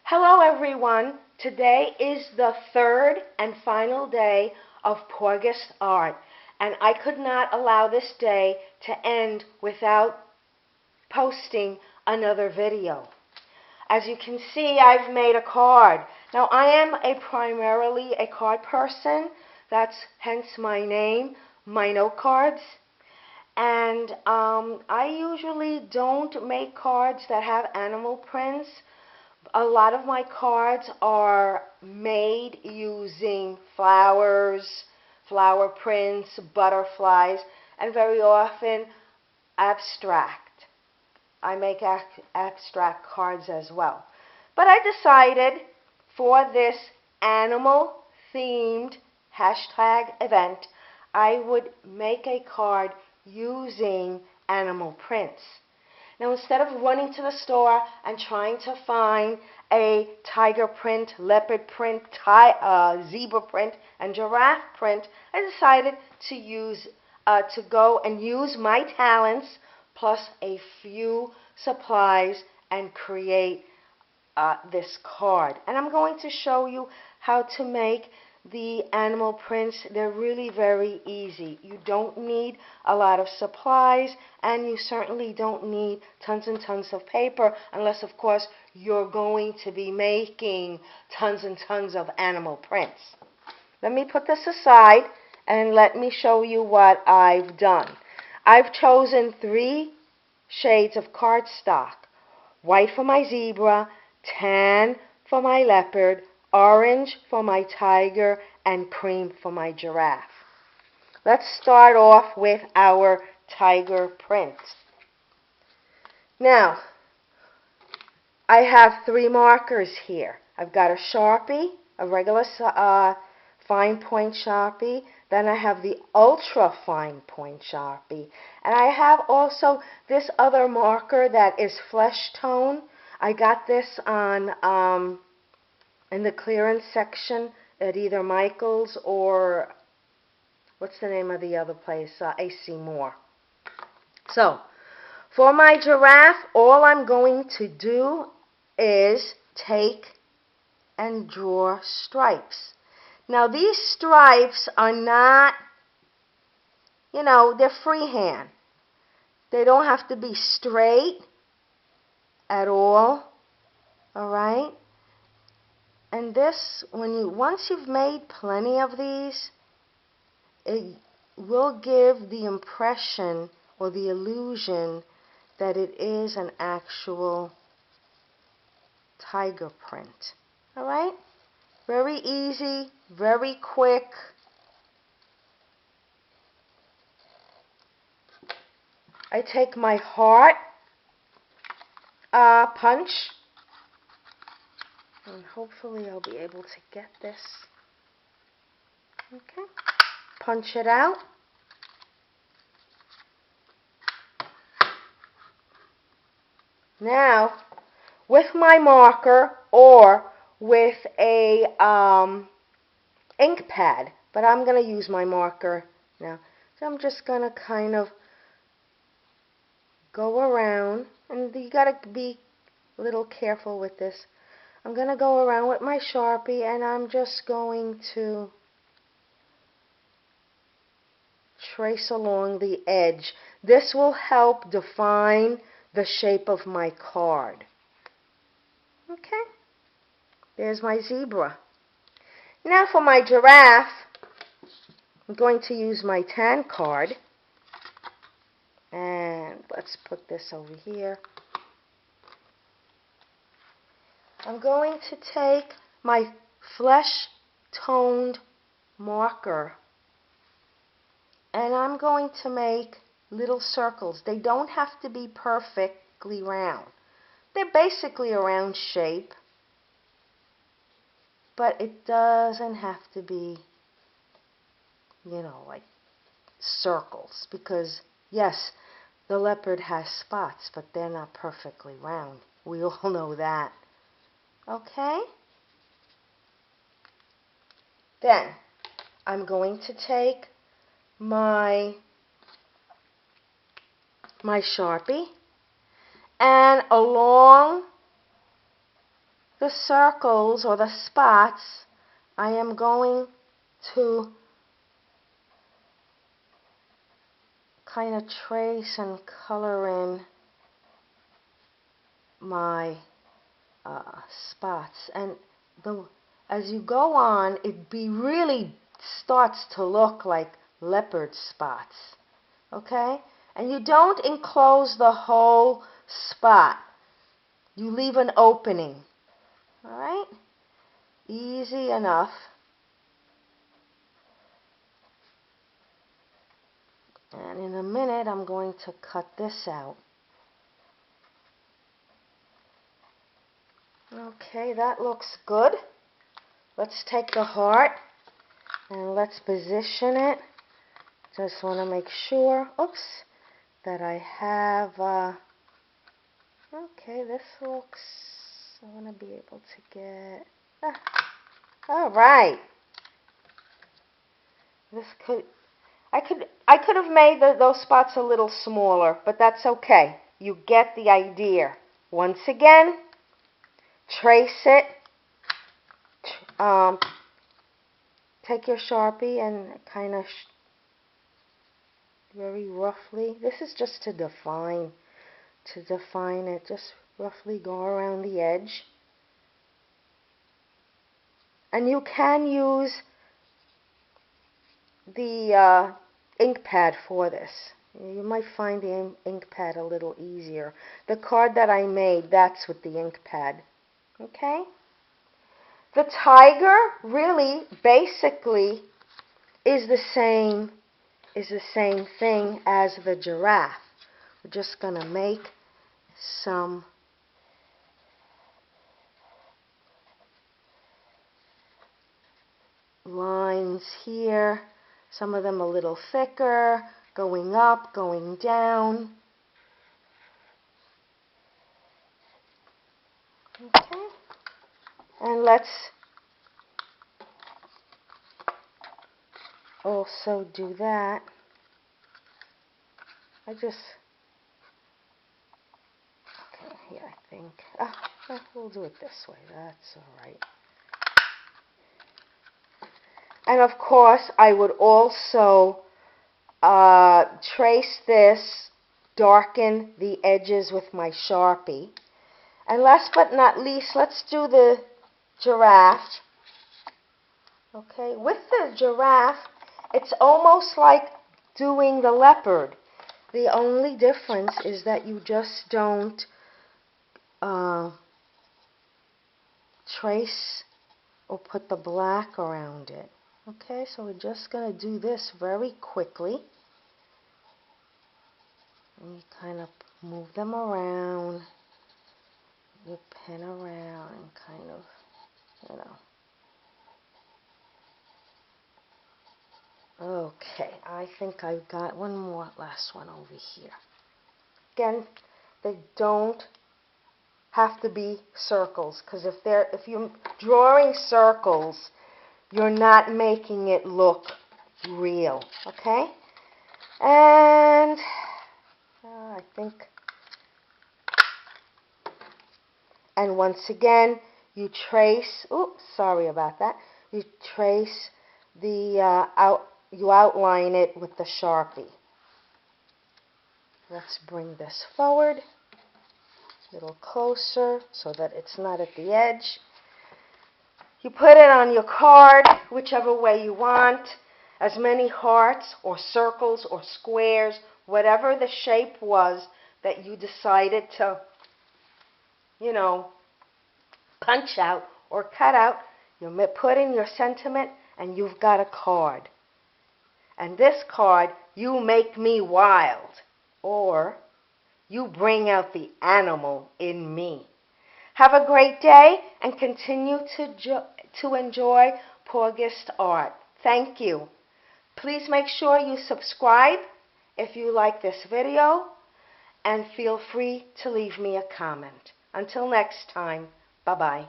Hello everyone. Today is the third and final day of pawgustart, and I could not allow this day to end without posting another video. As you can see, I've made a card. Now I am primarily a card person. That's hence my name, my note cards. And I usually don't make cards that have animal prints. A lot of my cards are made using flowers, flower prints, butterflies, and very often abstract. I make abstract cards as well. But I decided for this animal-themed hashtag event, I would make a card using animal prints. Now, instead of running to the store and trying to find a tiger print, leopard print, zebra print, and giraffe print, I decided to go and use my talents plus a few supplies and create this card. And I'm going to show you how to make the animal prints. They're really very easy. You don't need a lot of supplies, and you certainly don't need tons and tons of paper, unless of course you're going to be making tons and tons of animal prints. Let me put this aside and let me show you what I've done. I've chosen 3 shades of cardstock: white for my zebra, tan for my leopard, orange for my tiger, and cream for my giraffe. Let's start off with our tiger print. Now, I have 3 markers here. I've got a Sharpie, a regular fine point Sharpie. Then I have the ultra fine point Sharpie. And I have also this other marker that is flesh tone. I got this on in the clearance section at either Michael's or, what's the name of the other place? AC Moore. So, for my giraffe, all I'm going to do is take and draw stripes. Now, these stripes are not, they're freehand. They don't have to be straight at all right? And this, once you've made plenty of these, it will give the impression or the illusion that it is an actual tiger print. All right? Very easy, very quick. I take my heart punch, and hopefully I'll be able to get this. Okay, punch it out. Now, with my marker or with a ink pad, but I'm going to use my marker now. So I'm just going to kind of go around, and you got to be a little careful with this. I'm going to go around with my Sharpie, and I'm just going to trace along the edge. This will help define the shape of my card. Okay, there's my zebra. Now for my giraffe, I'm going to use my tan card, and let's put this over here. I'm going to take my flesh-toned marker, and I'm going to make little circles. They don't have to be perfectly round. They're basically a round shape, but it doesn't have to be, like circles, because yes, the leopard has spots, but they're not perfectly round. We all know that. Okay? Then I'm going to take my Sharpie, and along the circles or the spots, I am going to kind of trace and color in my spots. And as you go on, it really starts to look like leopard spots. Okay? And you don't enclose the whole spot. You leave an opening. Alright? Easy enough. And in a minute, I'm going to cut this out. Okay, that looks good. Let's take the heart and let's position it. Just want to make sure, that I have, okay, this looks, I want to be able to get, all right. This I could have made those spots a little smaller, but that's okay. You get the idea. Once again, trace it. Take your Sharpie and kind of very roughly. This is just to define it. Just roughly go around the edge. And you can use the ink pad for this. You might find the ink pad a little easier. The card that I made, that's with the ink pad. Okay? The tiger really basically is the same thing as the giraffe. We're just going to make some lines here. Some of them a little thicker, going up, going down. Okay. And let's also do that. Okay, here I think. We'll do it this way. That's all right. And of course, I would also trace this, darken the edges with my Sharpie. And last but not least, let's do the giraffe. Okay, with the giraffe, it's almost like doing the leopard. The only difference is that you just don't trace or put the black around it. Okay, so we're just going to do this very quickly. And you kind of move them around, you pin around and kind of, Okay, I think I've got one more, last one over here. Again, they don't have to be circles, because if you're drawing circles, you're not making it look real, okay? And I think, and once again, you trace, sorry about that, you trace the, you outline it with the Sharpie. Let's bring this forward a little closer so that it's not at the edge. You put it on your card, whichever way you want, as many hearts or circles or squares, whatever the shape was that you decided to, punch out or cut out. You put in your sentiment and you've got a card. And this card, you make me wild, or you bring out the animal in me. Have a great day and continue to enjoy pawgustart. Thank you. Please make sure you subscribe if you like this video, and feel free to leave me a comment. Until next time, bye-bye.